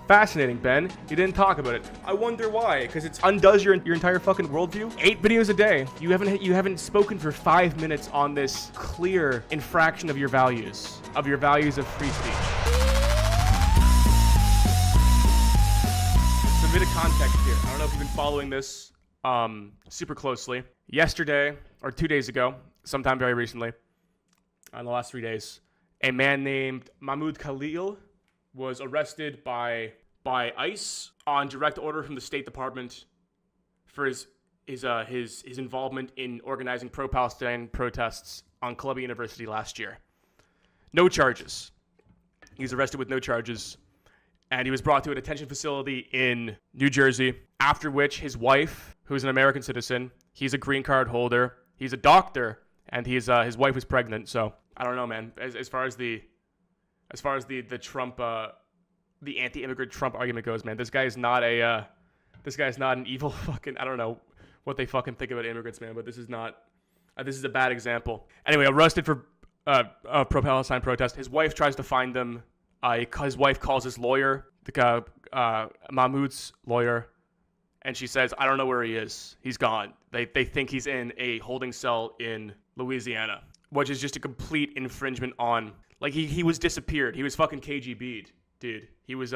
Fascinating, Ben. You didn't talk about it. I wonder why, because it undoes your entire fucking worldview. 8 videos a day. You haven't spoken for 5 minutes on this clear infraction of your values of free speech. So a bit of context here. I don't know if you've been following this super closely. Yesterday, or 2 days ago, sometime very recently, in the last 3 days, a man named Mahmoud Khalil was arrested by ICE on direct order from the State Department for his involvement in organizing pro-Palestine protests on Columbia University last year. No charges. He was arrested with no charges, and he was brought to a detention facility in New Jersey, after which his wife, who's an American citizen, he's a green card holder, he's a doctor, and his wife was pregnant, so I don't know, man. As far as the Trump, the anti-immigrant Trump argument goes, man, this guy is not an evil fucking, I don't know what they fucking think about immigrants, man, but this is a bad example. Anyway, arrested for a pro-Palestine protest. His wife tries to find them. His wife calls his lawyer, Mahmoud's lawyer, and she says, I don't know where he is. He's gone. They think he's in a holding cell in Louisiana, which is just a complete infringement on, like, he was disappeared. He was fucking KGB'd, dude. He was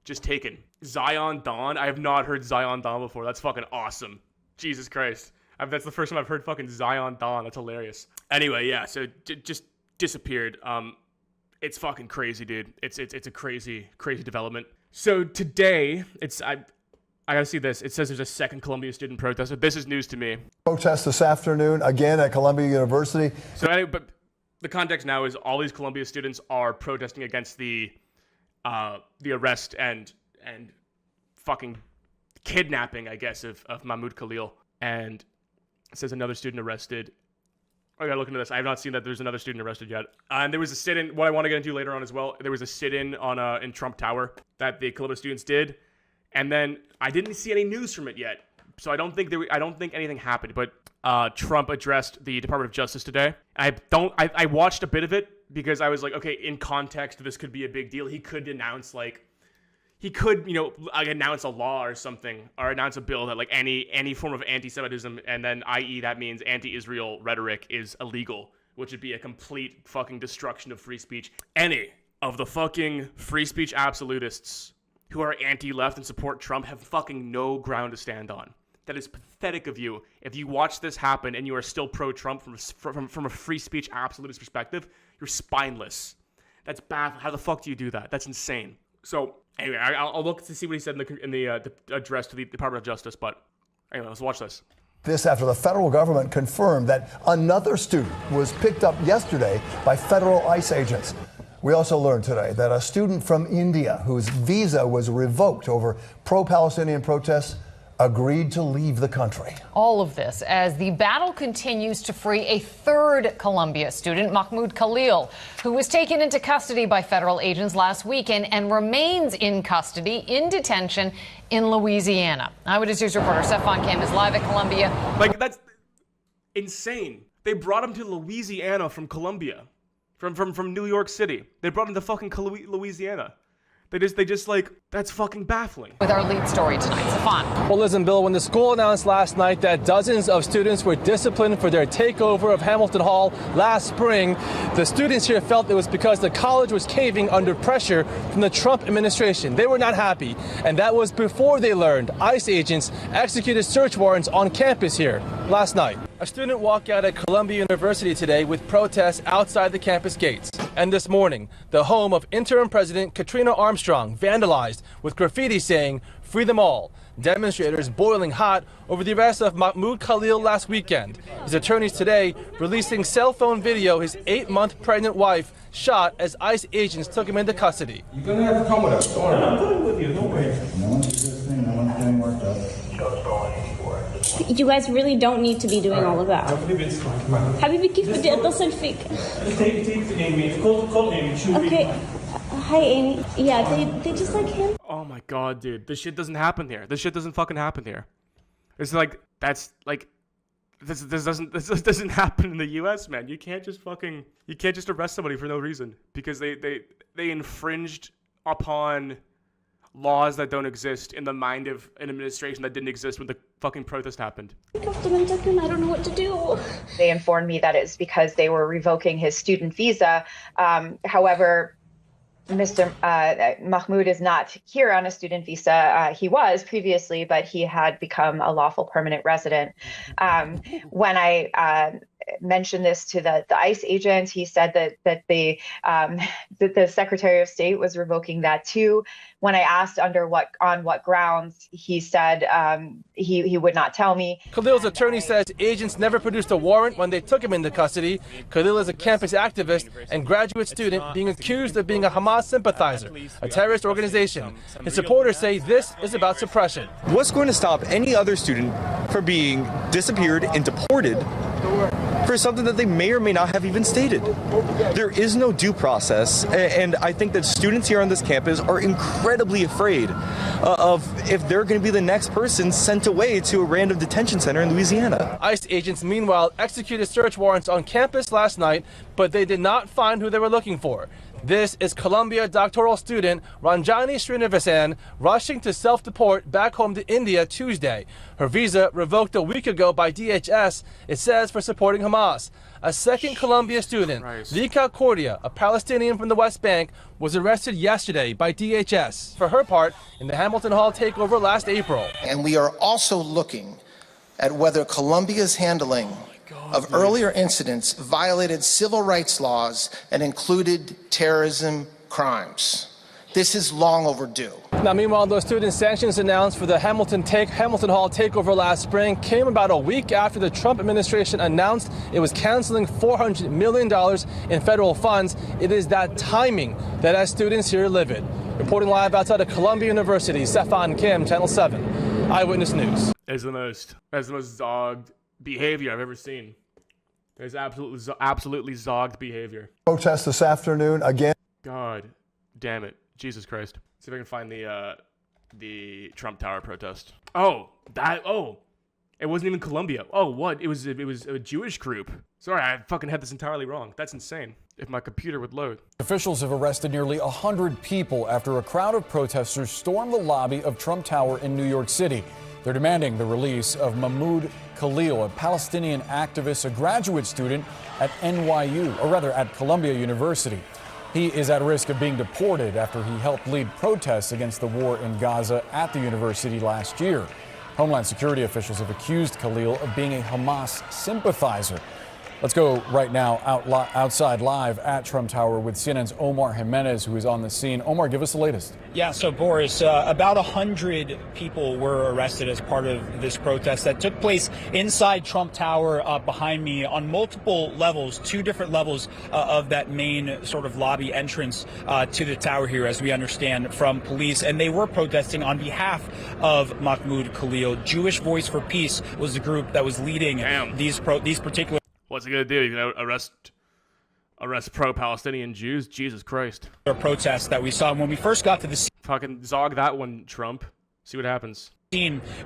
just taken. Zion Dawn. I have not heard Zion Dawn before. That's fucking awesome. Jesus Christ. That's the first time I've heard fucking Zion Dawn. That's hilarious. Anyway, yeah, so just disappeared. It's fucking crazy, dude. It's a crazy development. So today, I gotta see this. It says there's a second Columbia student protest. So this is news to me. Protest this afternoon, again at Columbia University. So anyway, but the context now is all these Columbia students are protesting against the arrest and fucking kidnapping, I guess, of Mahmoud Khalil. And it says another student arrested. I gotta look into this. I have not seen that there's another student arrested yet. And there was a sit-in. What I want to get into later on as well. There was a sit-in in Trump Tower that the Columbia students did, and then I didn't see any news from it yet. So I don't think anything happened. But Trump addressed the Department of Justice today. I watched a bit of it because I was like, okay, in context, this could be a big deal. He could announce announce a law or something, or announce a bill that like any form of anti-Semitism, and then i.e. that means anti-Israel rhetoric is illegal, which would be a complete fucking destruction of free speech. Any of the fucking free speech absolutists who are anti-left and support Trump have fucking no ground to stand on. That is pathetic of you. If you watch this happen and you are still pro-Trump from a free speech absolutist perspective, you're spineless. That's baffling. How the fuck do you do that? That's insane. So anyway, I'll look to see what he said in the address to the Department of Justice. But anyway, let's watch this. This after the federal government confirmed that another student was picked up yesterday by federal ICE agents. We also learned today that a student from India whose visa was revoked over pro-Palestinian protests agreed to leave the country. All of this as the battle continues to free a third Columbia student, Mahmoud Khalil, who was taken into custody by federal agents last weekend and remains in custody in detention in Louisiana. Eyewitness News reporter Stefan Kim is live at Columbia. Like, that's insane. They brought him to Louisiana from Columbia, from New York City. They brought him to fucking Louisiana. They just like, that's fucking baffling. With our lead story tonight, Stefan. Well, listen, Bill, when the school announced last night that dozens of students were disciplined for their takeover of Hamilton Hall last spring, the students here felt it was because the college was caving under pressure from the Trump administration. They were not happy, and that was before they learned ICE agents executed search warrants on campus here last night. A student walked out at Columbia University today with protests outside the campus gates. And this morning, the home of interim President Katrina Armstrong vandalized with graffiti saying, "Free them all." Demonstrators boiling hot over the arrest of Mahmoud Khalil last weekend. His attorneys today releasing cell phone video his 8-month pregnant wife shot as ICE agents took him into custody. You're going to have to come with us. Don't worry. I'm coming with you. Don't worry. No one's resisting. No one's getting worked up. You guys really don't need to be doing all of that. حبيبي كيف بدي اتصل فيك؟ Okay. Hi Amy. Yeah, they just like him. Oh my god, dude. This shit doesn't happen here. This shit doesn't fucking happen here. It's like, that's like, this doesn't happen in the US, man. You can't just arrest somebody for no reason because they infringed upon laws that don't exist in the mind of an administration that didn't exist when the fucking protest happened. I don't know what to do. They informed me that it's because they were revoking his student visa. However, Mr. Mahmoud is not here on a student visa. He was previously, but he had become a lawful permanent resident. When I mentioned this to the ICE agent, he said that the Secretary of State was revoking that too. When I asked on what grounds, he said he would not tell me. Khalil's attorney says agents never produced a warrant when they took him into custody. Khalil is a campus activist and graduate student being accused of being a Hamas sympathizer, a terrorist organization. His supporters say this is about suppression. What's going to stop any other student from being disappeared and deported for something that they may or may not have even stated? There is no due process, and I think that students here on this campus are incredibly afraid of if they're going to be the next person sent away to a random detention center in Louisiana. ICE agents, meanwhile, executed search warrants on campus last night, but they did not find who they were looking for. This is Columbia doctoral student Ranjani Srinivasan rushing to self-deport back home to India Tuesday. Her visa revoked a week ago by DHS, it says, for supporting Hamas. A second Columbia student, Vika Cordia, a Palestinian from the West Bank, was arrested yesterday by DHS for her part in the Hamilton Hall takeover last April. And we are also looking at whether Columbia's handling of earlier incidents violated civil rights laws and included terrorism crimes. This is long overdue. Now, meanwhile, those student sanctions announced for the Hamilton Hall takeover last spring came about a week after the Trump administration announced it was canceling $400 million in federal funds. It is that timing that has students here livid. Reporting live outside of Columbia University, Stefan Kim, Channel 7, Eyewitness News. That's the most zogged behavior I've ever seen. There's absolutely zogged behavior. Protest this afternoon again. God damn it. Jesus Christ. See if I can find the Trump Tower protest. It wasn't even Columbia. Oh, what? It was a Jewish group. Sorry, I fucking had this entirely wrong. That's insane. If my computer would load. Officials have arrested nearly 100 people after a crowd of protesters stormed the lobby of Trump Tower in New York City. They're demanding the release of Mahmoud Khalil, a Palestinian activist, a graduate student at at Columbia University. He is at risk of being deported after he helped lead protests against the war in Gaza at the university last year. Homeland Security officials have accused Khalil of being a Hamas sympathizer. Let's go right now outside live at Trump Tower with CNN's Omar Jimenez, who is on the scene. Omar, give us the latest. Yeah, so Boris, about 100 people were arrested as part of this protest that took place inside Trump Tower behind me on multiple levels, 2 different levels of that main sort of lobby entrance to the tower here, as we understand from police. And they were protesting on behalf of Mahmoud Khalil. Jewish Voice for Peace was the group that was leading these particular. What's he gonna do? You gonna arrest pro-Palestinian Jews? Jesus Christ. Protests that we saw when we first got to the scene. Fucking zog that one, Trump. See what happens.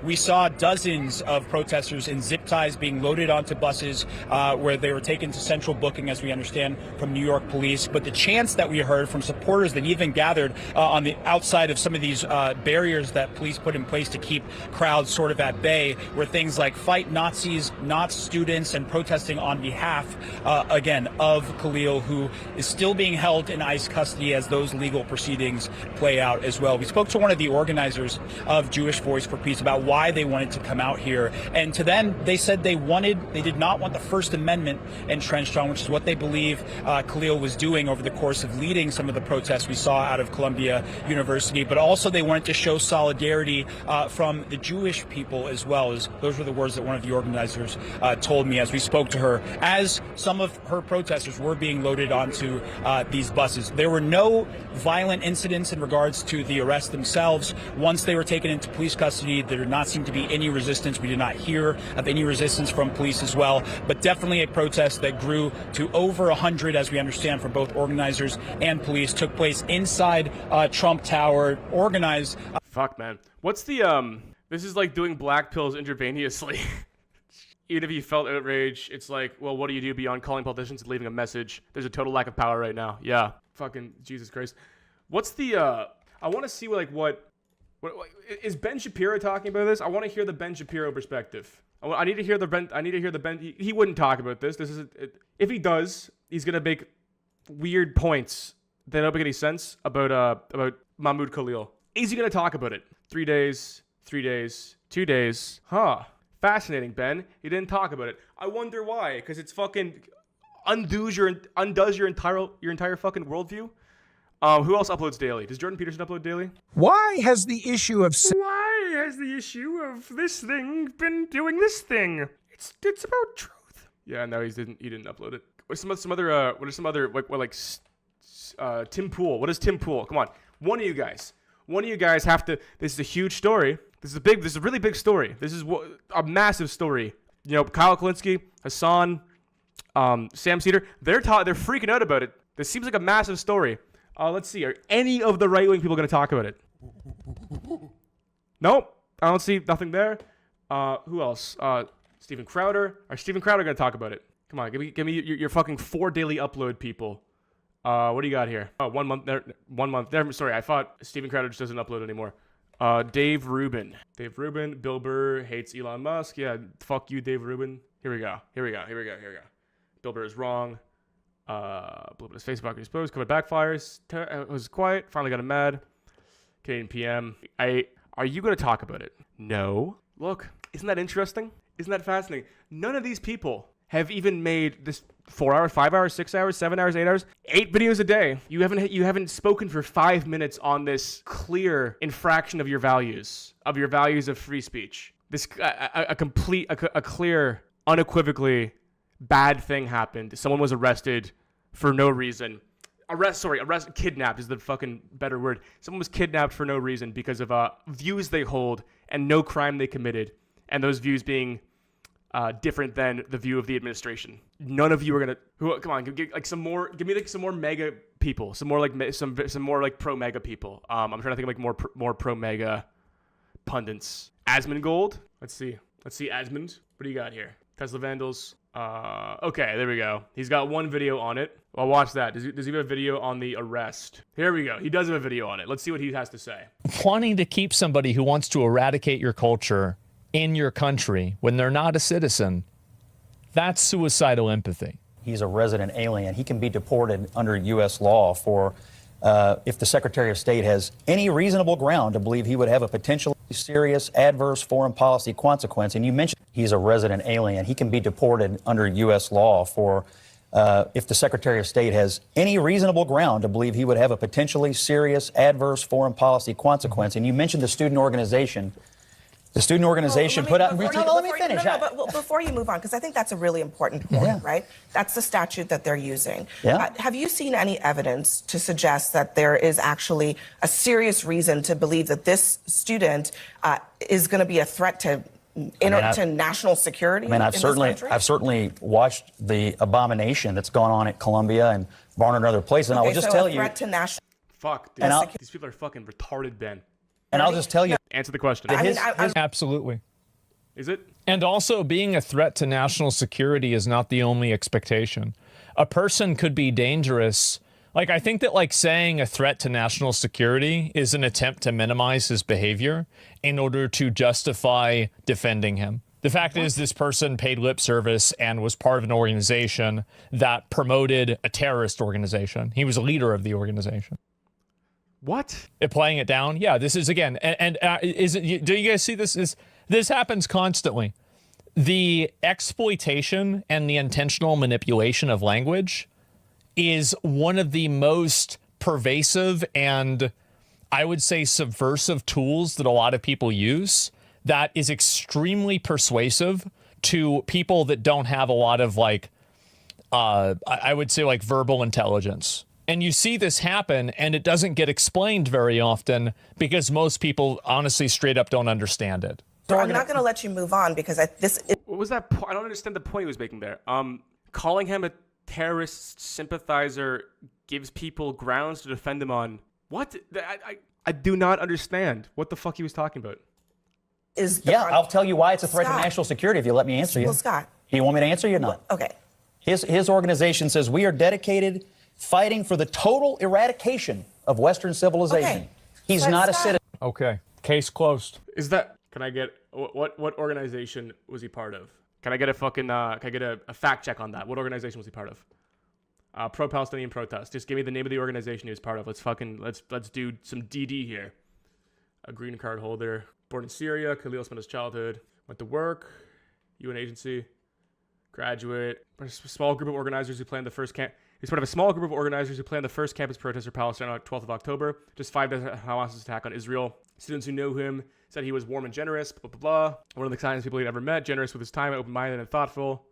We saw dozens of protesters in zip ties being loaded onto buses where they were taken to central booking, as we understand from New York police. But the chants that we heard from supporters that even gathered on the outside of some of these barriers that police put in place to keep crowds sort of at bay were things like fight Nazis, not students, and protesting on behalf, again, of Khalil, who is still being held in ICE custody as those legal proceedings play out as well. We spoke to one of the organizers of Jewish Voice for Peace about why they wanted to come out here, and to them they said they did not want the First Amendment entrenched on, which is what they believe Khalil was doing over the course of leading some of the protests we saw out of Columbia University, but also they wanted to show solidarity from the Jewish people as well. As those were the words that one of the organizers told me as we spoke to her, as some of her protesters were being loaded onto these buses. There were no violent incidents in regards to the arrest themselves. Once they were taken into police custody, there did not seem to be any resistance. We did not hear of any resistance from police as well, but definitely a protest that grew to over 100, as we understand from both organizers and police, took place inside Trump Tower, organized. Fuck, man. What's the, this is like doing black pills intravenously. Even if you felt outrage, it's like, well, what do you do beyond calling politicians and leaving a message? There's a total lack of power right now. Yeah. Fucking Jesus Christ. What's the, I want to see like what Is Ben Shapiro talking about this? I want to hear the Ben Shapiro perspective. I need to hear the Ben. He wouldn't talk about this. If he does, he's gonna make weird points that don't make any sense about Mahmoud Khalil. Is he gonna talk about it? 3 days, 3 days, 2 days. Huh. Fascinating, Ben. He didn't talk about it. I wonder why. Because it's fucking undoes your entire fucking worldview. Who else uploads daily? Does Jordan Peterson upload daily? Why has the issue of this thing been doing this thing? It's about truth. Yeah, no, he didn't upload it. What are some other Tim Pool? What is Tim Pool? Come on, one of you guys have to. This is a huge story. This is a really big story. This is a massive story. You know, Kyle Kalinske, Hassan, Sam Cedar. They're freaking out about it. This seems like a massive story. Let's see. Are any of the right-wing people going to talk about it? Nope. I don't see nothing there. Who else? Steven Crowder. Are Steven Crowder going to talk about it? Come on, give me your fucking 4 daily upload people. What do you got here? Oh, 1 month there. 1 month there. Sorry, I thought Steven Crowder just doesn't upload anymore. Dave Rubin. Bill Burr hates Elon Musk. Yeah, fuck you, Dave Rubin. Here we go. Bill Burr is wrong. Blew up his Facebook exposed. COVID backfires. Was quiet. Finally got him mad. Canadian PM. Are you going to talk about it? No. Look, isn't that interesting? Isn't that fascinating? None of these people have even made this 4 hours, 5 hours, 6 hours, 7 hours, 8 hours, 8 videos a day. You haven't spoken for 5 minutes on this clear infraction of your values of free speech. This a clear, unequivocally bad thing happened. Someone was arrested for no reason. Kidnapped is the fucking better word. Someone was kidnapped for no reason because of views they hold and no crime they committed, and those views being different than the view of the administration. None of you are gonna. Come on, give me some more MAGA people, some more pro MAGA people. I'm trying to think of more pro MAGA pundits. Asmongold. Let's see, Asmond. What do you got here? Tesla Vandals. Okay, there we go. He's got one video on it. Well, watch that. Does he have a video on the arrest? Here we go. He does have a video on it. Let's see what he has to say. Wanting to keep somebody who wants to eradicate your culture in your country when they're not a citizen, that's suicidal empathy. He's a resident alien. He can be deported under U.S. law for if the Secretary of State has any reasonable ground to believe he would have a potentially serious adverse foreign policy consequence. And you mentioned he's a resident alien. He can be deported under U.S. law for if the Secretary of State has any reasonable ground to believe he would have a potentially serious adverse foreign policy consequence. And you mentioned the student organization. The student organization put out... Let me finish. But before you move on, because I think that's a really important point, right? That's the statute that they're using. Yeah. Have you seen any evidence to suggest that there is actually a serious reason to believe that this student is going to be a threat to national security? I've certainly watched the abomination that's gone on at Columbia and Barnard and other places, and I will just tell you... Threat to national... Fuck, dude. These people are fucking retarded, Ben. And I'll just tell you... Answer the question. Absolutely. Is it? And also, being a threat to national security is not the only expectation. A person could be dangerous. I think that, saying a threat to national security is an attempt to minimize his behavior in order to justify defending him. The fact is, this person paid lip service and was part of an organization that promoted a terrorist organization. He was a leader of the organization. What? Playing it down? Yeah, this is, again, do you guys see this? This happens constantly. The exploitation and the intentional manipulation of language is one of the most pervasive and, I would say, subversive tools that a lot of people use that is extremely persuasive to people that don't have a lot of, I would say, verbal intelligence. And you see this happen, and it doesn't get explained very often because most people, honestly, straight up don't understand it. So I'm not going to let you move on because What was that? I don't understand the point he was making there. Calling him a terrorist sympathizer gives people grounds to defend him on. What? I do not understand what the fuck he was talking about. I'll tell you why it's a threat to national security if you let me answer you. Well, Scott. Do you want me to answer you or not? Okay. His organization says we are dedicated fighting for the total eradication of Western civilization. Okay. He's not a citizen. Okay. Case closed. Is that? Can I get what organization was he part of? Can I get a fucking? Can I get a fact check on that? What organization was he part of? Pro-Palestinian protest. Just give me the name of the organization he was part of. Let's do some DD here. A green card holder, born in Syria. Khalil spent his childhood. Went to work. UN agency. Graduate. A small group of organizers who planned the first camp. He's part of a small group of organizers who planned the first campus protest for Palestine on 12th of October, just 5 days after Hamas's attack on Israel. Students who knew him said he was warm and generous, blah, blah, blah. One of the kindest people he'd ever met, generous with his time, open-minded and thoughtful.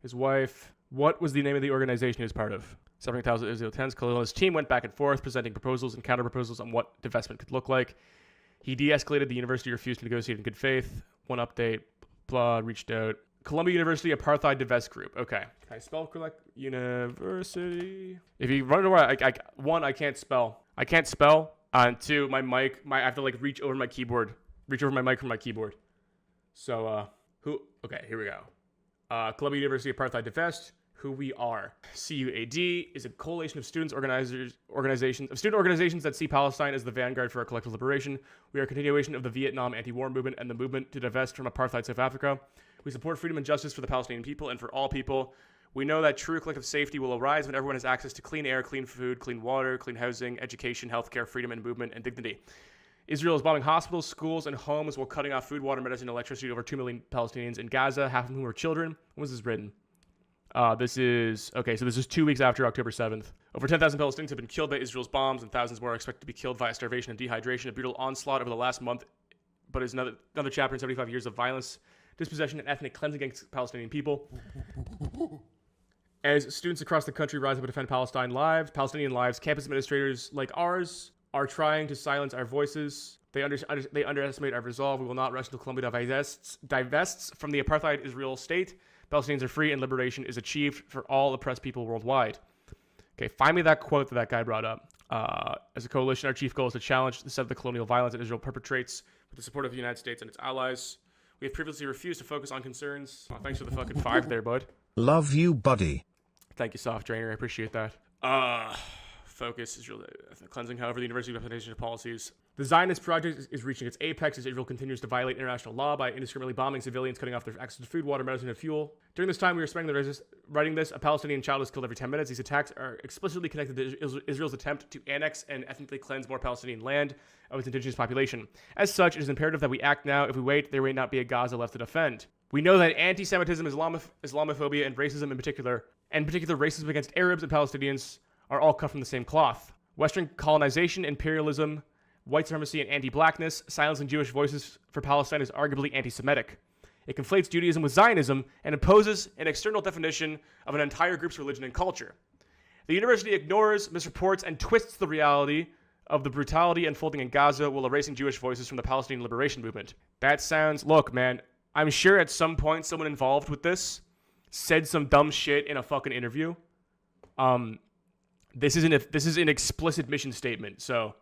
His wife. What was the name of the organization he was part of? Separating thousands of Israel tents. Khalil and his team went back and forth, presenting proposals and counter-proposals on what divestment could look like. He de-escalated. The university refused to negotiate in good faith. One update. Blah. Reached out. Columbia University Apartheid Divest Group. Okay. Can I spell correct? University. If you run over, I can't spell. I can't spell. And two, my mic, I have to like reach over my keyboard. Reach over my mic from my keyboard. So, okay, here we go. Columbia University Apartheid Divest. Who we are. CUAD is a coalition of student organizations that see Palestine as the vanguard for our collective liberation. We are a continuation of the Vietnam anti-war movement and the movement to divest from apartheid South Africa. We support freedom and justice for the Palestinian people and for all people. We know that true collective safety will arise when everyone has access to clean air, clean food, clean water, clean housing, education, healthcare, freedom and movement, and dignity. Israel is bombing hospitals, schools, and homes while cutting off food, water, medicine, and electricity to over 2 million Palestinians in Gaza, half of whom are children. When was this written? This is 2 weeks after October 7th. Over 10,000 Palestinians have been killed by Israel's bombs, and thousands more are expected to be killed via starvation and dehydration. A brutal onslaught over the last month, but is another chapter in 75 years of violence, dispossession, and ethnic cleansing against Palestinian people. As students across the country rise up to defend Palestinian lives, campus administrators like ours are trying to silence our voices. They underestimate our resolve. We will not rest until Colombia divests from the apartheid Israel state. Palestinians are free and liberation is achieved for all oppressed people worldwide. Okay, find me that quote that guy brought up. As a coalition, our chief goal is to challenge the set of the colonial violence that Israel perpetrates with the support of the United States and its allies. We have previously refused to focus on concerns. Oh, thanks for the fucking 5 there, bud. Love you, buddy. Thank you, Soft Drainer. I appreciate that. Focus Israel cleansing. However, the university implementation of policies. The Zionist project is reaching its apex as Israel continues to violate international law by indiscriminately bombing civilians, cutting off their access to food, water, medicine, and fuel. During this time, we were writing this, a Palestinian child is killed every 10 minutes. These attacks are explicitly connected to Israel's attempt to annex and ethnically cleanse more Palestinian land of its indigenous population. As such, it is imperative that we act now. If we wait, there may not be a Gaza left to defend. We know that anti-Semitism, Islamophobia, and racism in particular racism against Arabs and Palestinians, are all cut from the same cloth. Western colonization, imperialism, white supremacy, and anti-blackness, silencing Jewish voices for Palestine is arguably anti-Semitic. It conflates Judaism with Zionism and imposes an external definition of an entire group's religion and culture. The university ignores, misreports, and twists the reality of the brutality unfolding in Gaza while erasing Jewish voices from the Palestinian liberation movement. That sounds... Look, man, I'm sure at some point someone involved with this said some dumb shit in a fucking interview. This is an explicit mission statement, so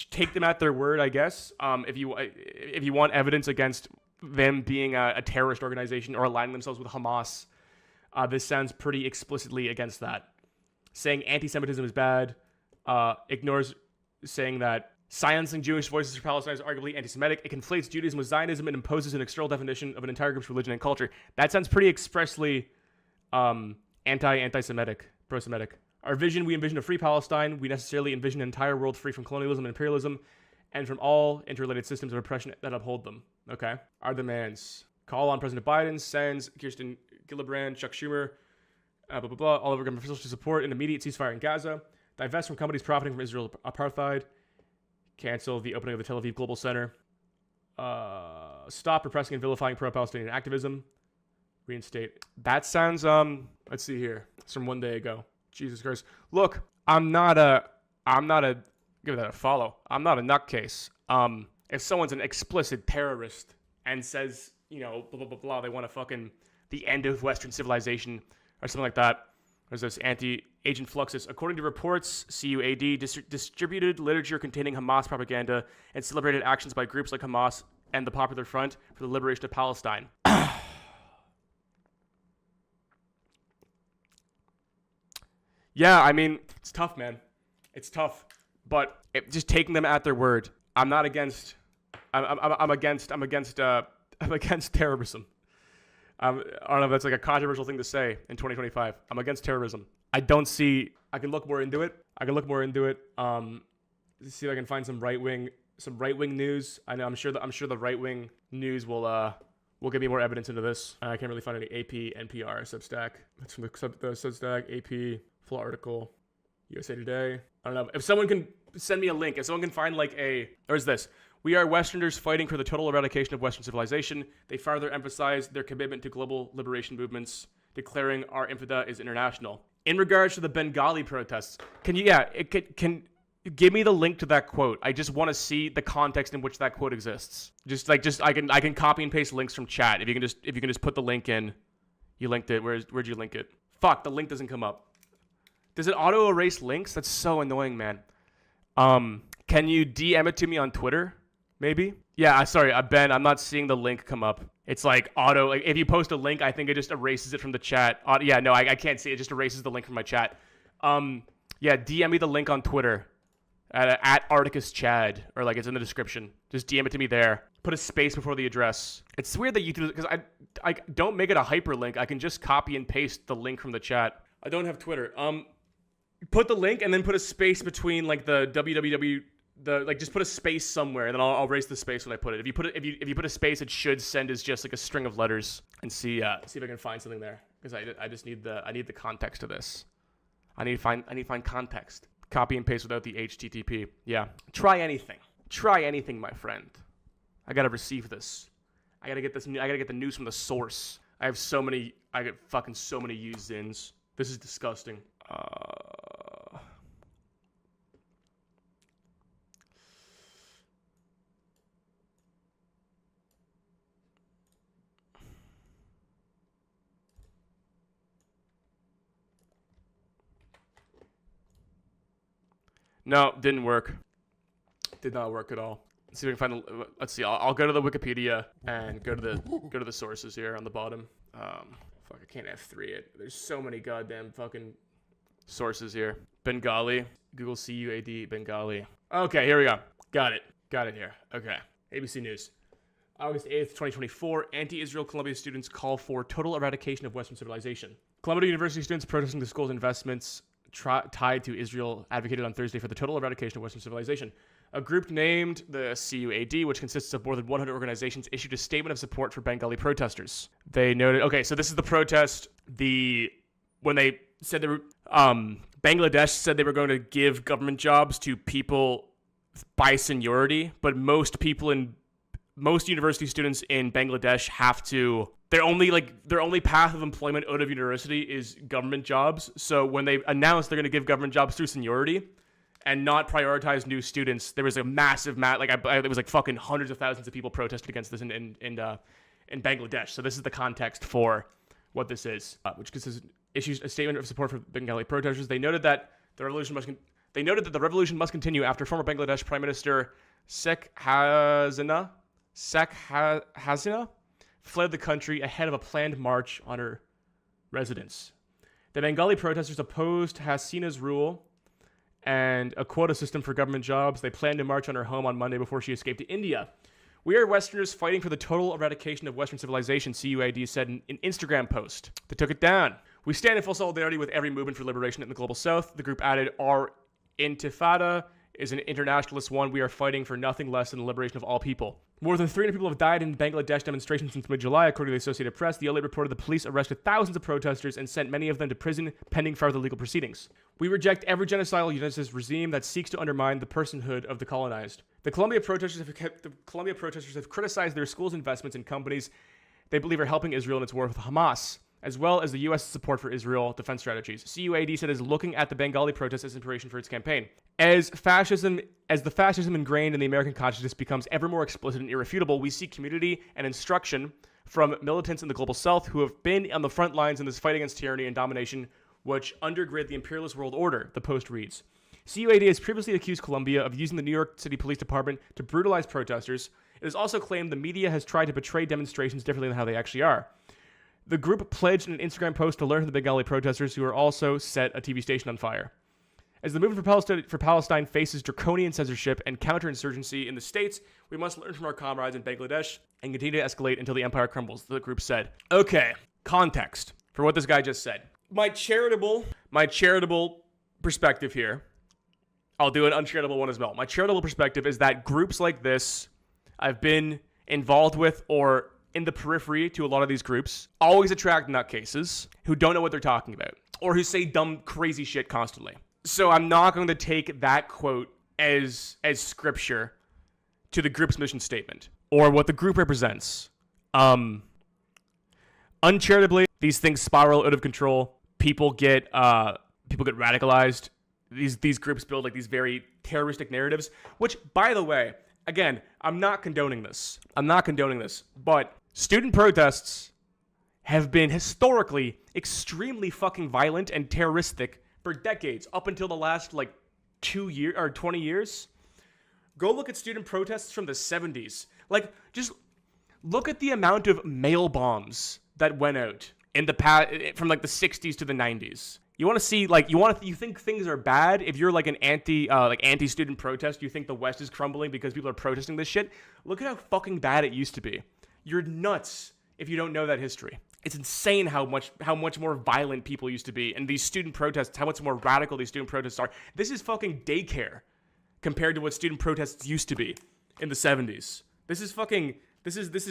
take them at their word, I guess. If you want evidence against them being a terrorist organization or aligning themselves with Hamas, this sounds pretty explicitly against that. Saying anti-Semitism is bad, ignores saying that silencing Jewish voices for Palestine is arguably anti-Semitic. It conflates Judaism with Zionism and imposes an external definition of an entire group's religion and culture. That sounds pretty expressly anti-Semitic, pro-Semitic. Our vision, we envision a free Palestine. We necessarily envision an entire world free from colonialism and imperialism and from all interrelated systems of oppression that uphold them. Okay? Our demands. Call on President Biden, sends Kirsten Gillibrand, Chuck Schumer, all of our government officials to support an immediate ceasefire in Gaza. Divest from companies profiting from Israel apartheid. Cancel the opening of the Tel Aviv Global Center. Stop repressing and vilifying pro-Palestinian activism. Reinstate. That sounds, let's see here. It's from one day ago. Jesus Christ. Look, I'm not a, give that a follow. I'm not a nutcase. If someone's an explicit terrorist and says, blah, blah, blah, blah, they want to fucking the end of Western civilization or something like that. There's this anti-Agent Fluxus. According to reports, CUAD distributed literature containing Hamas propaganda and celebrated actions by groups like Hamas and the Popular Front for the Liberation of Palestine. Yeah, I mean, it's tough, man. It's tough. But just taking them at their word. I'm not against. I'm against terrorism. I don't know if that's like a controversial thing to say in 2025. I'm against terrorism. I don't see. I can look more into it. See if I can find some right wing news. I know. I'm sure the right wing news will give me more evidence into this. I can't really find any AP, NPR, Substack. That's from the Substack, AP, full article, USA Today. I don't know. If someone can send me a link, if someone can find there's this. We are Westerners fighting for the total eradication of Western civilization. They further emphasize their commitment to global liberation movements, declaring our infida is international. In regards to the Bengali protests, can give me the link to that quote? I just want to see the context in which that quote exists. I can copy and paste links from chat. If you can just put the link in, you linked it. Where'd you link it? Fuck, the link doesn't come up. Does it auto erase links? That's so annoying, man. Can you DM it to me on Twitter? Maybe? Yeah, sorry, Ben, I'm not seeing the link come up. It's like auto, like if you post a link, I think it just erases it from the chat. Yeah, no, I can't see it. It just erases the link from my chat. Yeah, DM me the link on Twitter at Articus Chad, or it's in the description. Just DM it to me there. Put a space before the address. It's weird that you do, because I don't make it a hyperlink. I can just copy and paste the link from the chat. I don't have Twitter. Put the link and then put a space between the www. Just put a space somewhere, and then I'll erase the space when I put it. If you put a space, it should send as just a string of letters. And see if I can find something there, because I just need the context of this. I need to find context. Copy and paste without the HTTP. Yeah, try anything, my friend. I gotta receive this. I gotta get the news from the source. I get so many used ins. This is disgusting. No, didn't work. Did not work at all. Let's see if I can find. Let's see. I'll go to the Wikipedia and go to the sources here on the bottom. Fuck, I can't F3 it. There's so many goddamn fucking sources here. Bengali. Google CUAD Bengali. Okay, here we go. Got it here. Okay. ABC News. August 8th, 2024. Anti-Israel Columbia students call for total eradication of Western civilization. Columbia University students protesting the school's investments tied to Israel advocated on Thursday for the total eradication of Western civilization. A group named the CUAD, which consists of more than 100 organizations, issued a statement of support for Bengali protesters. They noted, okay, so this is the protest. When they said Bangladesh said they were going to give government jobs to people by seniority, but most university students in Bangladesh have to. Their only path of employment out of university is government jobs. So when they announced they're going to give government jobs through seniority and not prioritize new students, there was a massive it was fucking hundreds of thousands of people protested against this in Bangladesh. So this is the context for what this is, which issues a statement of support for Bengali protesters. They noted that the revolution must continue after former Bangladesh Prime Minister Sheikh Hasina fled the country ahead of a planned march on her residence. The Bengali protesters opposed Hasina's rule and a quota system for government jobs. They planned to march on her home on Monday before she escaped to India. We are Westerners fighting for the total eradication of Western civilization, CUAD said in an Instagram post. They took it down. We stand in full solidarity with every movement for liberation in the global south. The group added, our intifada is an internationalist one. We are fighting for nothing less than the liberation of all people. More than 300 people have died in Bangladesh demonstrations since mid-July, according to the Associated Press. The LA reported the police arrested thousands of protesters and sent many of them to prison pending further legal proceedings. We reject every genocidal eugenicist regime that seeks to undermine the personhood of the colonized. The Columbia protesters have criticized their school's investments in companies they believe are helping Israel in its war with Hamas, as well as the U.S. support for Israel defense strategies. CUAD said it is looking at the Bengali protests as inspiration for its campaign. As the fascism ingrained in the American consciousness becomes ever more explicit and irrefutable, we seek community and instruction from militants in the global south who have been on the front lines in this fight against tyranny and domination, which undergird the imperialist world order, the Post reads. CUAD has previously accused Columbia of using the New York City Police Department to brutalize protesters. It has also claimed the media has tried to portray demonstrations differently than how they actually are. The group pledged in an Instagram post to learn from the Bengali protesters, who are also set a TV station on fire. As the movement for Palestine faces draconian censorship and counterinsurgency in the States, we must learn from our comrades in Bangladesh and continue to escalate until the empire crumbles, the group said. Okay, context for what this guy just said. My charitable perspective here, I'll do an uncharitable one as well. My charitable perspective is that groups like this I've been involved with or in the periphery to a lot of these groups always attract nutcases who don't know what they're talking about or who say dumb, crazy shit constantly. So I'm not going to take that quote as scripture to the group's mission statement or what the group represents. Uncharitably, these things spiral out of control. People get radicalized. These groups build like these very terroristic narratives, which, by the way, again, I'm not condoning this, but student protests have been historically extremely fucking violent and terroristic for decades, up until the last 2 years or 20 years. Go look at student protests from the 70s. Just look at the amount of mail bombs that went out in the past from the 60s to the 90s. You want to see you think things are bad if you're an anti-student protest, you think the West is crumbling because people are protesting this shit. Look at how fucking bad it used to be. You're nuts if you don't know that history. It's insane how much more violent people used to be, and these student protests, how much more radical these student protests are. This is fucking daycare compared to what student protests used to be in the 70s. This is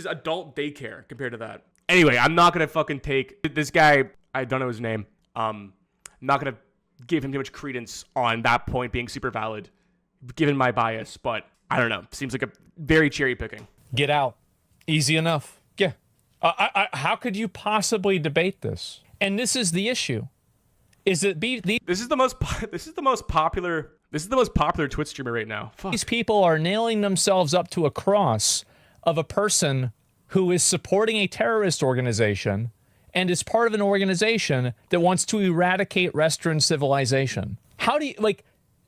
adult daycare compared to that. Anyway, I'm not gonna fucking take this guy. I don't know his name. I'm not gonna give him too much credence on that point being super valid, given my bias. But I don't know. Seems like a very cherry picking. Get out. Easy enough. Yeah. How could you possibly debate this? And this is the issue. This is the most popular Twitch streamer right now. Fuck. These people are nailing themselves up to a cross of a person who is supporting a terrorist organization and is part of an organization that wants to eradicate Western civilization. How do you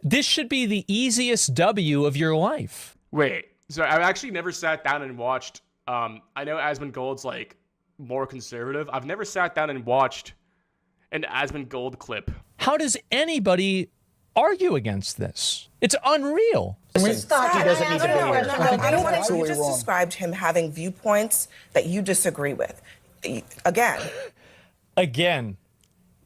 this should be the easiest W of your life. Wait, so I've actually never sat down and watched. I know Asmongold's more conservative. I've never sat down and watched an Asmongold clip. How does anybody argue against this? It's unreal. Stop. He doesn't need to be here. You just described him having viewpoints that you disagree with. Again,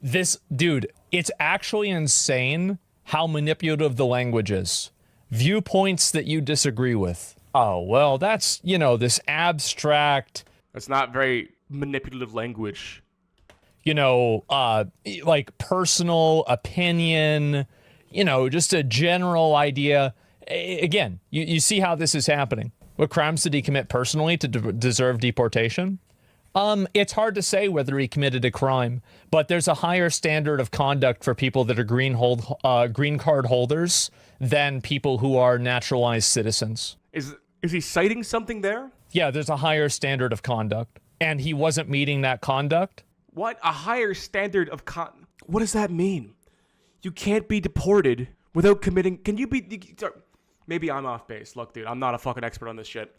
this dude, it's actually insane how manipulative the language is. Viewpoints that you disagree with. Oh, well, that's, this abstract. That's not very manipulative language. Personal opinion, just a general idea. Again, you see how this is happening. What crimes did he commit personally to deserve deportation? It's hard to say whether he committed a crime, but there's a higher standard of conduct for people that are green card holders than people who are naturalized citizens. Is he citing something there? Yeah, there's a higher standard of conduct, and he wasn't meeting that conduct. What? A higher standard of What does that mean? You can't be deported without committing. Can you be? Maybe I'm off base. Look, dude, I'm not a fucking expert on this shit.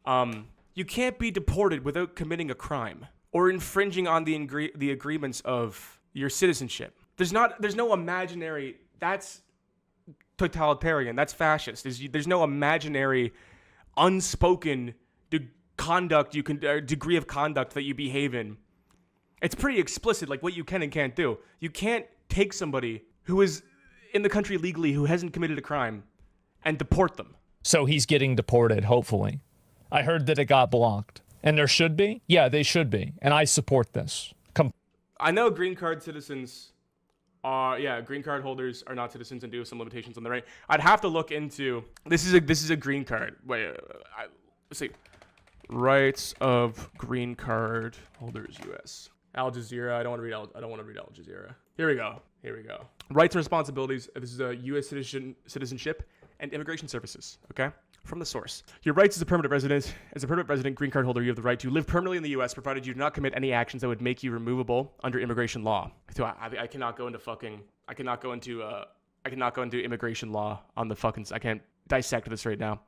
You can't be deported without committing a crime or infringing on the agreements of your citizenship. There's no imaginary. That's totalitarian. That's fascist. There's no imaginary, unspoken degree of conduct that you behave in. It's pretty explicit, what you can and can't do. You can't take somebody who is in the country legally who hasn't committed a crime and deport them. So he's getting deported, hopefully. I heard that it got blocked. And there should be? Yeah, they should be. And I support this. I know green card citizens green card holders are not citizens and do have some limitations on the right. I'd have to look into, this is a green card. Wait, let's see. Rights of green card holders, U.S. Al Jazeera. I don't want to read Al Jazeera. Here we go. Rights and responsibilities. This is a U.S. citizenship and immigration services. Okay. From the source. Your rights as a permanent resident, green card holder, you have the right to live permanently in the U.S. provided you do not commit any actions that would make you removable under immigration law. So I cannot go into immigration law on the fucking. I can't dissect this right now.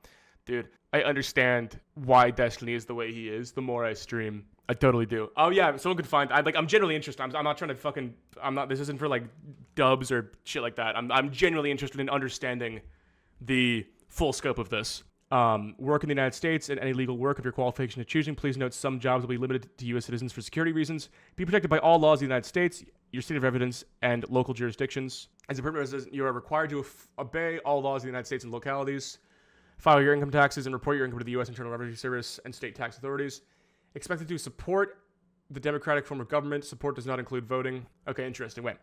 Dude, I understand why Destiny is the way he is. The more I stream, I totally do. Oh yeah, someone could find. I'm genuinely interested. I'm not trying to fucking. I'm not. This isn't for like dubs or shit like that. I'm genuinely interested in understanding the full scope of this. Work in the United States and any legal work of your qualification of choosing. Please note some jobs will be limited to U.S. citizens for security reasons. Be protected by all laws of the United States, your state of residence, and local jurisdictions. As a permanent resident, you are required to obey all laws of the United States and localities. File your income taxes and report your income to the U.S. Internal Revenue Service and state tax authorities. Expected to support the democratic form of government. Support does not include voting. Okay, interesting. Wait.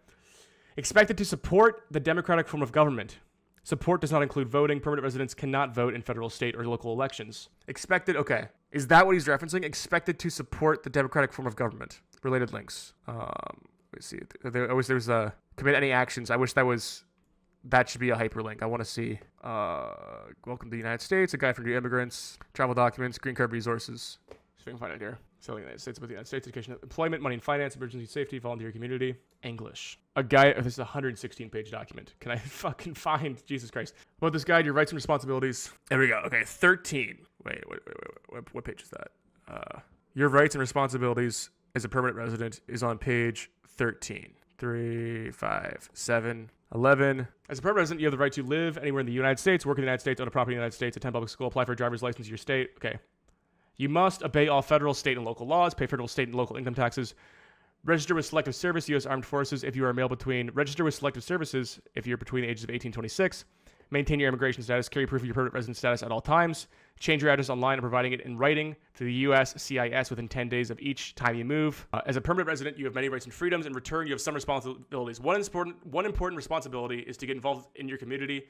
Expected to support the democratic form of government. Support does not include voting. Permanent residents cannot vote in federal, state, or local elections. Expected, okay. Is that what he's referencing? Expected to support the democratic form of government. Related links. Let's see. There's a commit any actions. I wish that should be a hyperlink. I want to see. Welcome to the United States. A guide for new immigrants. Travel documents. Green card resources. So we can find it here. Selling the United States about the United States. Education, employment, money and finance, emergency safety, volunteer community. English. A guide. Oh, this is a 116-page document. Can I fucking find? Jesus Christ. About this guide, your rights and responsibilities. There we go. Okay, 13. Wait. What page is that? Your rights and responsibilities as a permanent resident is on page 13. 3, 5, 7, 11. As a permanent resident, you have the right to live anywhere in the United States, work in the United States, own a property in the United States, attend public school, apply for a driver's license in your state. Okay. You must obey all federal, state, and local laws, pay federal, state, and local income taxes, register with Selective Service, U.S. Armed Forces if you are a male between, register with Selective Services if you're between the ages of 18 and 26, maintain your immigration status, carry proof of your permanent resident status at all times, change your address online and providing it in writing to the U.S. CIS within 10 days of each time you move. As a permanent resident, you have many rights and freedoms. In return, you have some responsibilities. One important responsibility is to get involved in your community.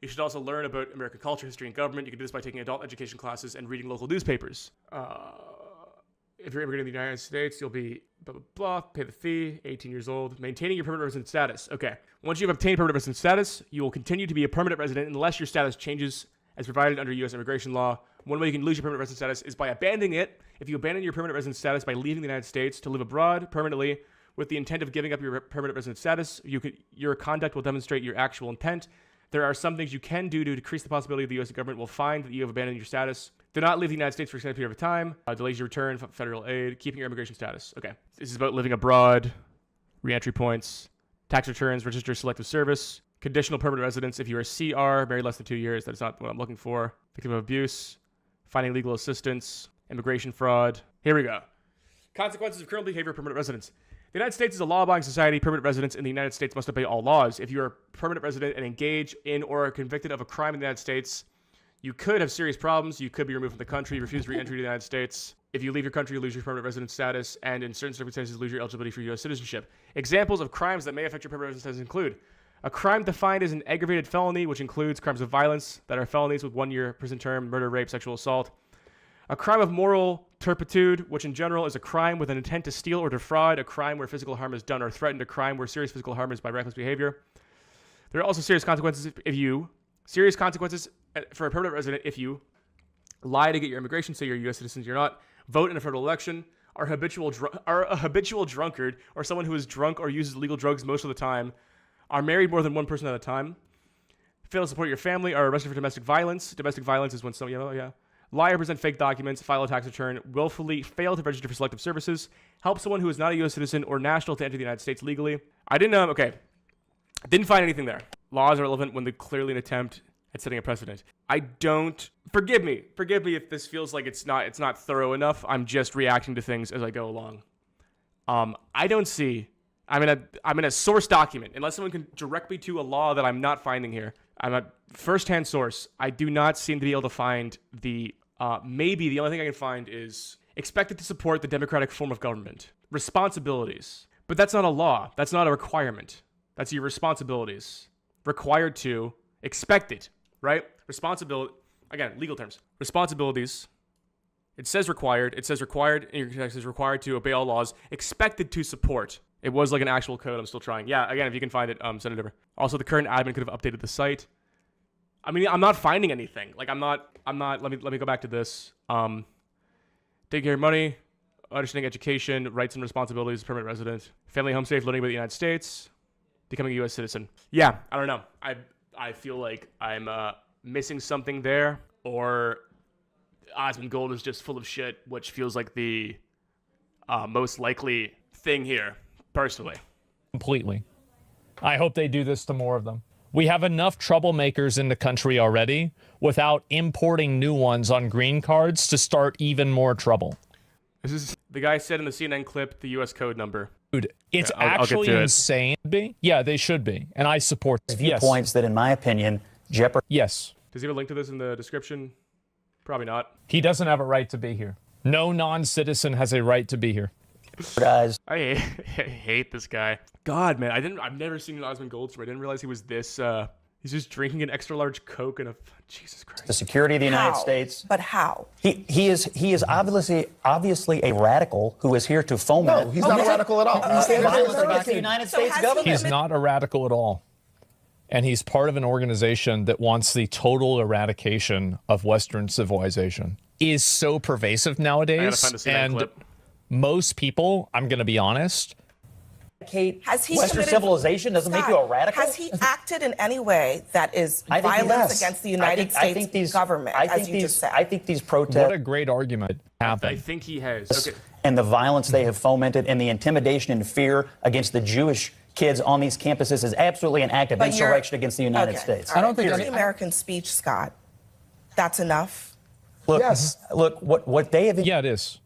You should also learn about American culture, history, and government. You can do this by taking adult education classes and reading local newspapers. If you're immigrating to the United States, you'll be blah, blah, blah, pay the fee, 18 years old, maintaining your permanent resident status. Okay. Once you've obtained permanent resident status, you will continue to be a permanent resident unless your status changes as provided under U.S. immigration law. One way you can lose your permanent resident status is by abandoning it. If you abandon your permanent resident status by leaving the United States to live abroad permanently with the intent of giving up your permanent resident status, your conduct will demonstrate your actual intent. There are some things you can do to decrease the possibility the U.S. government will find that you have abandoned your status. Do not leave the United States for an extended period of time. Delays your return, federal aid, keeping your immigration status. Okay. This is about living abroad, re-entry points, tax returns, register Selective Service, conditional permanent residence. If you are CR, married less than 2 years, that's not what I'm looking for. Victim of abuse, finding legal assistance, immigration fraud. Here we go. Consequences of criminal behavior of permanent residents. The United States is a law-abiding society. Permanent residents in the United States must obey all laws. If you are a permanent resident and engage in or are convicted of a crime in the United States, you could have serious problems. You could be removed from the country, refuse re-entry to the United States. If you leave your country, you lose your permanent resident status, and in certain circumstances, lose your eligibility for U.S. citizenship. Examples of crimes that may affect your permanent resident status include a crime defined as an aggravated felony, which includes crimes of violence that are felonies with 1 year prison term, murder, rape, sexual assault. A crime of moral turpitude, which in general is a crime with an intent to steal or defraud, a crime where physical harm is done or threatened, a crime where serious physical harm is by reckless behavior. There are also serious consequences for a permanent resident if you lie to get your immigration, say you're a U.S. citizen, you're not, vote in a federal election, are a habitual drunkard, or someone who is drunk or uses illegal drugs most of the time, are married more than one person at a time, fail to support your family, are arrested for domestic violence. Domestic violence is when someone, lie or present fake documents, file a tax return, willfully fail to register for Selective Services, help someone who is not a U.S. citizen or national to enter the United States legally. I didn't find anything there. Laws are relevant when they're clearly an attempt at setting a precedent. Forgive me if this feels like it's not thorough enough. I'm just reacting to things as I go along. I don't see, I'm in a source document, unless someone can direct me to a law that I'm not finding here. I'm a first-hand source. I do not seem to be able to find maybe the only thing I can find is expected to support the democratic form of government. Responsibilities. But that's not a law. That's not a requirement. That's your responsibilities. Required to, expected, right? Responsibility, again, legal terms. Responsibilities. It says required. It says required, in your text is required to obey all laws. Expected to support. It was like an actual code. I'm still trying. Yeah, again, if you can find it, send it over. Also, the current admin could have updated the site. I mean, I'm not finding anything. Like, I'm not, let me go back to this. Take care of money, understanding education, rights and responsibilities as a permanent resident, family home safe, learning about the United States, becoming a U.S. citizen. Yeah, I don't know. I feel like I'm missing something there. or Osmond Gold is just full of shit, which feels like the most likely thing here, personally. Completely. I hope they do this to more of them. We have enough troublemakers in the country already without importing new ones on green cards to start even more trouble. This is the guy said in the CNN clip the U.S. code number. Dude, it's Yeah, I'll actually get to it. insane. Yeah, they should be. And I support this. Viewpoints that, in my opinion, jeopardize. Yes. Does he have a link to this in the description? Probably not. He doesn't have a right to be here. No non-citizen has a right to be here. I hate this guy. God, man, I've never seen an Osmond Gold story. I didn't realize he was this. He's just drinking an extra large Coke and Jesus Christ. The security of the United States. But how? He is obviously a radical who is here to foment. No, he's not a radical at all. Violence against the United States government. He's not a radical at all. And he's part of an organization that wants the total eradication of Western civilization. Is so pervasive nowadays. I gotta find the CNN and clip. most people, I'm going to be honest, Has he Western committed- civilization doesn't make you a radical? Has he acted in any way that is I think he violence does. against the United States government, as you just said? I think these protests. what a great argument happened. I think he has. Okay. And the violence they have fomented and the intimidation and fear against the Jewish kids on these campuses is absolutely an act of But you're- insurrection against the United States. All right. The American speech, Scott. That's enough. Look, look, what they have. Yeah, it is.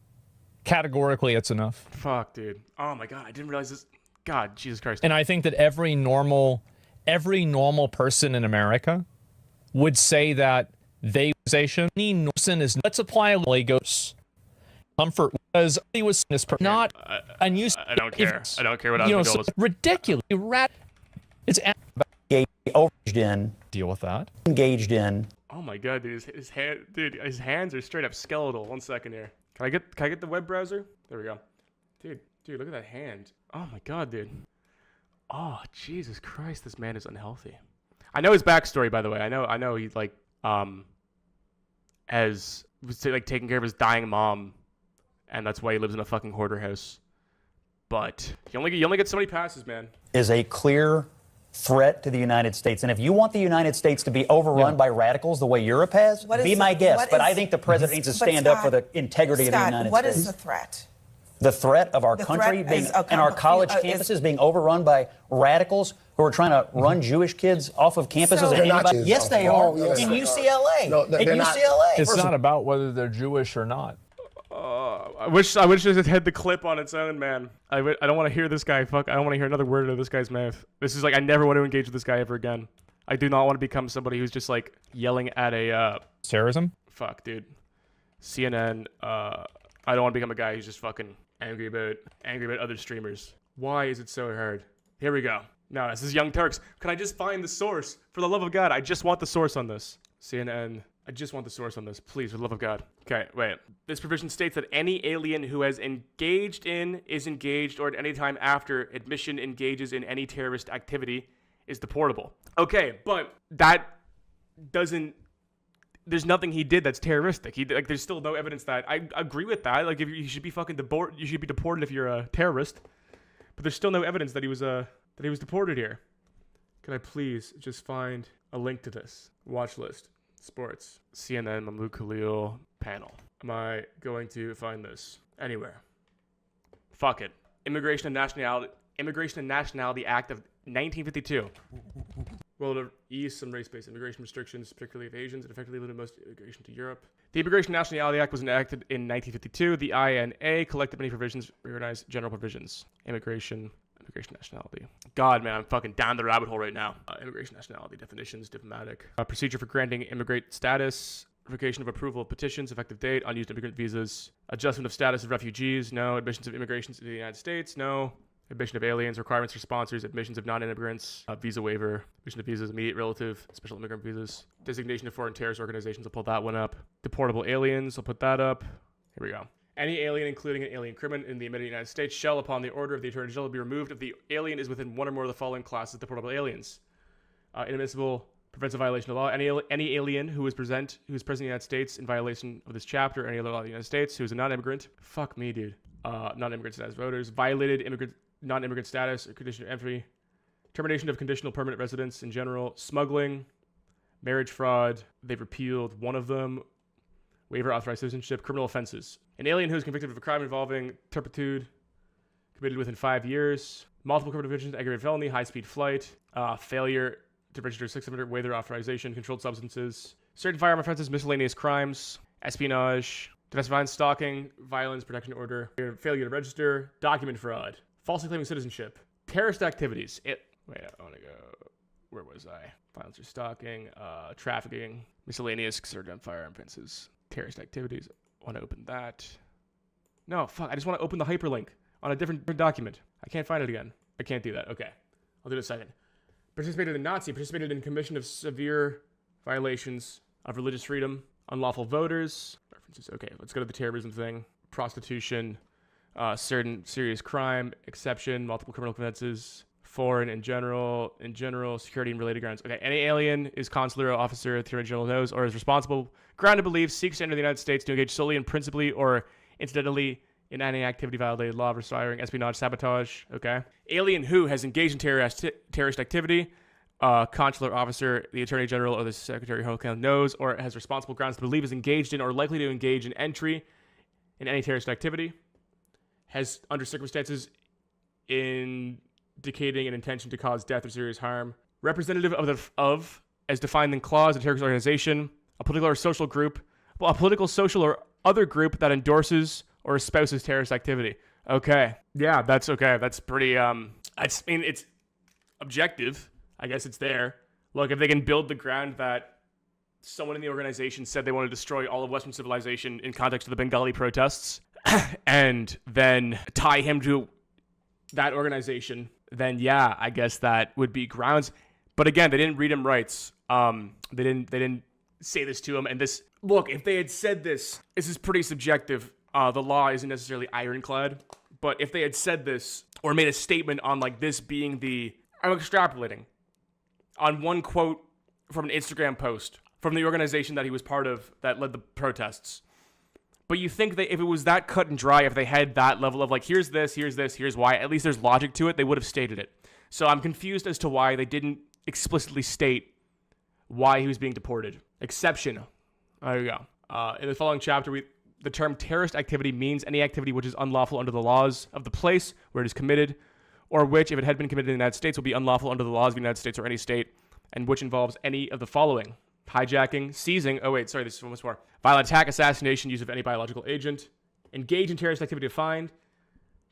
Categorically, it's enough. Fuck, dude. Oh my God, I didn't realize this. God, Jesus Christ. And I think that every normal person in America would say that they is let's apply a Legos. Comfort was he was this not unused. I don't care. I don't care what you know, Osmond Gold so is. ridiculous. It's Engaged in. Deal with that. Engaged in. Oh my God, dude. His hands are straight up skeletal. 1 second here. Can I get the web browser? There we go. Dude, look at that hand. Oh my God, dude. Oh, Jesus Christ, this man is unhealthy. I know his backstory, by the way. I know he's like was like taking care of his dying mom, and that's why he lives in a fucking hoarder house. But you only get so many passes, man. Is a clear threat to the United States. And if you want the United States to be overrun by radicals the way Europe has, be my guest. But I think the president needs to stand up for the integrity of the United States. What is the threat? The threat of our country being, and our college campuses being overrun by radicals who are trying to run Jewish kids off of campuses. Yes, they are. In UCLA. No, they're in not. UCLA. It's not about whether they're Jewish or not. I wish it had the clip on its own, man. I don't want to hear this guy. Fuck, I don't want to hear another word out of this guy's mouth. This is like, I never want to engage with this guy ever again. I do not want to become somebody who's just like yelling at a terrorism. Fuck, dude. CNN. I don't want to become a guy who's just fucking angry about other streamers. Why is it so hard? Here we go. No, this is Young Turks. Can I just find the source? For the love of God, I just want the source on this. CNN. I just want the source on this, please, for the love of God. Okay, wait. This provision states that any alien who has engaged in, is engaged, or at any time after admission engages in any terrorist activity is deportable. Okay, but that doesn't. There's nothing he did that's terroristic. There's still no evidence that. I agree with that. Like, if you should be fucking deported, you should be deported if you're a terrorist. But there's still no evidence that he was deported here. Can I please just find a link to this watch list? Sports, CNN, Mahmoud Khalil panel. Am I going to find this anywhere? Fuck it. Immigration and Nationality Act of 1952. Well, to ease some race-based immigration restrictions, particularly of Asians, it effectively limited most immigration to Europe. The Immigration and Nationality Act was enacted in 1952. The INA collected many provisions, reorganized general provisions. Immigration, nationality. God, man, I'm fucking down the rabbit hole right now. Immigration, nationality, definitions, diplomatic. Procedure for granting immigrant status. Revocation of approval of petitions, effective date, unused immigrant visas. Adjustment of status of refugees, no. Admissions of immigrations to the United States, no. Admission of aliens, requirements for sponsors, admissions of non-immigrants, visa waiver, admission of visas, immediate relative, special immigrant visas, designation of foreign terrorist organizations, I'll pull that one up. Deportable aliens, I'll put that up. Here we go. Any alien, including an alien criminal in the admitted United States, shall, upon the order of the Attorney General, be removed if the alien is within one or more of the following classes of deportable aliens. Inadmissible, prevents a violation of law. Any alien who is present in the United States in violation of this chapter or any other law of the United States who is a non-immigrant. Fuck me, dude. Non-immigrant status voters. Violated non-immigrant status or condition of entry. Termination of conditional permanent residence in general. Smuggling. marriage fraud. They've repealed one of them. Waiver authorized citizenship, criminal offenses. An alien who is convicted of a crime involving turpitude committed within 5 years. Multiple criminal convictions, aggravated felony, high-speed flight, failure to register 600, waiver authorization, controlled substances, certain firearm offenses, miscellaneous crimes, espionage, domestic violence, stalking, violence, protection order, failure to register, document fraud, falsely claiming citizenship, terrorist activities. Wait, I want to go. Where was I? Violence or stalking, trafficking, miscellaneous, certain firearm offenses, terrorist activities. I want to open that. No, fuck. I just want to open the hyperlink on a different document. I can't find it again. I can't do that. Okay. I'll do it in a second. Participated in Nazi, participated in commission of severe violations of religious freedom, unlawful voters. References. Okay, let's go to the terrorism thing. Prostitution, certain serious crime, exception, multiple criminal offenses, foreign in general, security and related grounds. Okay, any alien is consular officer, Attorney General knows, or is responsible, grounded belief, seeks to enter the United States to engage solely and principally or incidentally in any activity violated law, requiring espionage, sabotage. Okay. Alien who has engaged in terrorist activity, consular officer, the Attorney General, or the Secretary of Homeland knows or has responsible grounds to believe is engaged in or likely to engage in entry in any terrorist activity, has under circumstances indicating an intention to cause death or serious harm, representative of as defined in clause, a terrorist organization, a political or social group, a political, social, or other group that endorses or espouses terrorist activity. Okay. Yeah, that's okay. That's pretty, it's objective. I guess it's there. Look, if they can build the ground that someone in the organization said they want to destroy all of Western civilization in context of the Bengali protests, and then tie him to that organization, then yeah, I guess that would be grounds. But again, they didn't read him rights. They didn't say this to him. And this, look, if they had said this is pretty subjective. The law isn't necessarily ironclad, but if they had said this or made a statement on like this being I'm extrapolating on one quote from an Instagram post from the organization that he was part of that led the protests. But you think that if it was that cut and dry, if they had that level of like, here's this, here's why, at least there's logic to it, they would have stated it. So I'm confused as to why they didn't explicitly state why he was being deported. Exception. There you go. In the following chapter, the term terrorist activity means any activity which is unlawful under the laws of the place where it is committed, or which, if it had been committed in the United States, would be unlawful under the laws of the United States or any state, and which involves any of the following: hijacking, seizing, this is almost more, violent attack, assassination, use of any biological agent, engage in terrorist activity defined,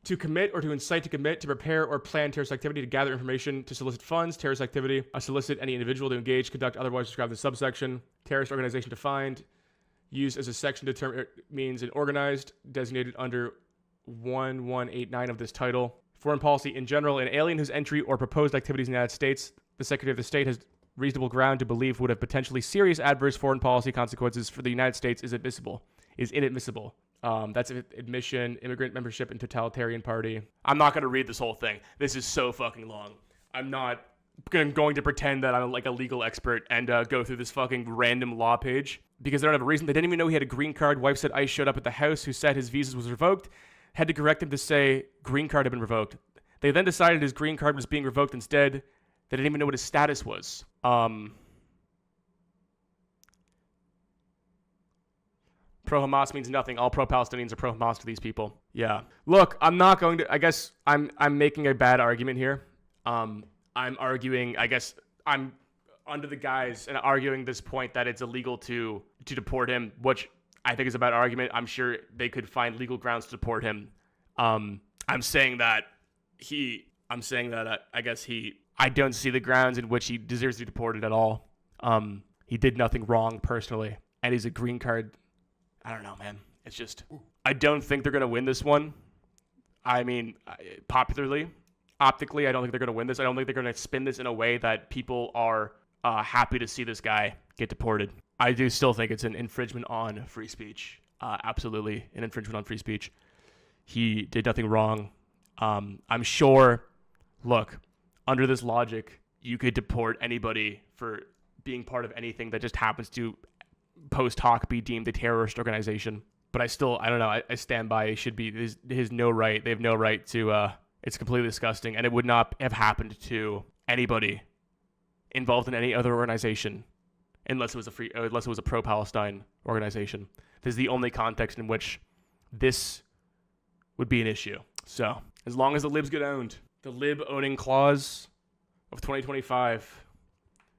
to commit or to incite to commit, to prepare or plan terrorist activity, to gather information, to solicit funds, terrorist activity, solicit any individual to engage, conduct, otherwise described in the subsection, terrorist organization defined, used as a section determined means an organized, designated under 1189 of this title. Foreign policy in general, an alien whose entry or proposed activities in the United States, the Secretary of the State has reasonable ground to believe would have potentially serious adverse foreign policy consequences for the United States is inadmissible. That's admission, immigrant membership in totalitarian party. I'm not going to read this whole thing. This is so fucking long. I'm not going to pretend that I'm like a legal expert and go through this fucking random law page because they don't have a reason. They didn't even know he had a green card. Wife said ICE showed up at the house who said his visa was revoked. Had to correct him to say green card had been revoked. They then decided his green card was being revoked instead. They didn't even know what his status was. Pro-Hamas means nothing. All pro-Palestinians are pro-Hamas to these people. Yeah. Look, I'm not going to, I guess I'm making a bad argument here. I'm arguing, I guess I'm under the guise and arguing this point that it's illegal to deport him, which I think is a bad argument. I'm sure they could find legal grounds to deport him. I'm saying that I don't see the grounds in which he deserves to be deported at all. He did nothing wrong personally, and he's a green card. I don't know, man. It's just, I don't think they're going to win this one. I mean, popularly, optically, I don't think they're going to win this. I don't think they're going to spin this in a way that people are happy to see this guy get deported. I do still think it's an infringement on free speech. Absolutely an infringement on free speech. He did nothing wrong. I'm sure, look, under this logic, you could deport anybody for being part of anything that just happens to post hoc be deemed a terrorist organization. But I don't know. I stand by. It should be his no right. They have no right to. It's completely disgusting, and it would not have happened to anybody involved in any other organization unless it was a pro-Palestine organization. This is the only context in which this would be an issue. So, as long as the libs get owned, the lib owning clause of 2025,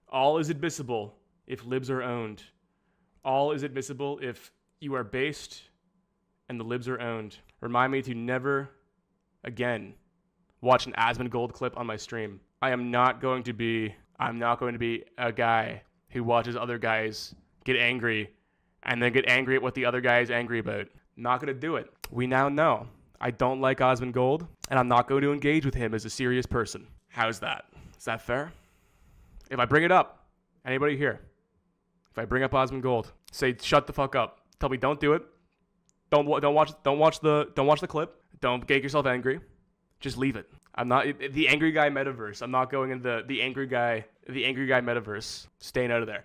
all is admissible if libs are owned. All is admissible if you are based and the libs are owned. Remind me to never again watch an Asmongold clip on my stream. I'm not going to be a guy who watches other guys get angry and then get angry at what the other guy is angry about. Not going to do it. We now know I don't like Asmongold, and I'm not going to engage with him as a serious person. How's that? Is that fair? If I bring it up, anybody here, if I bring up Asmongold, say shut the fuck up. Tell me don't do it. Don't watch the clip. Don't get yourself angry. Just leave it. I'm not the angry guy metaverse. I'm not going into the angry guy metaverse. Staying out of there.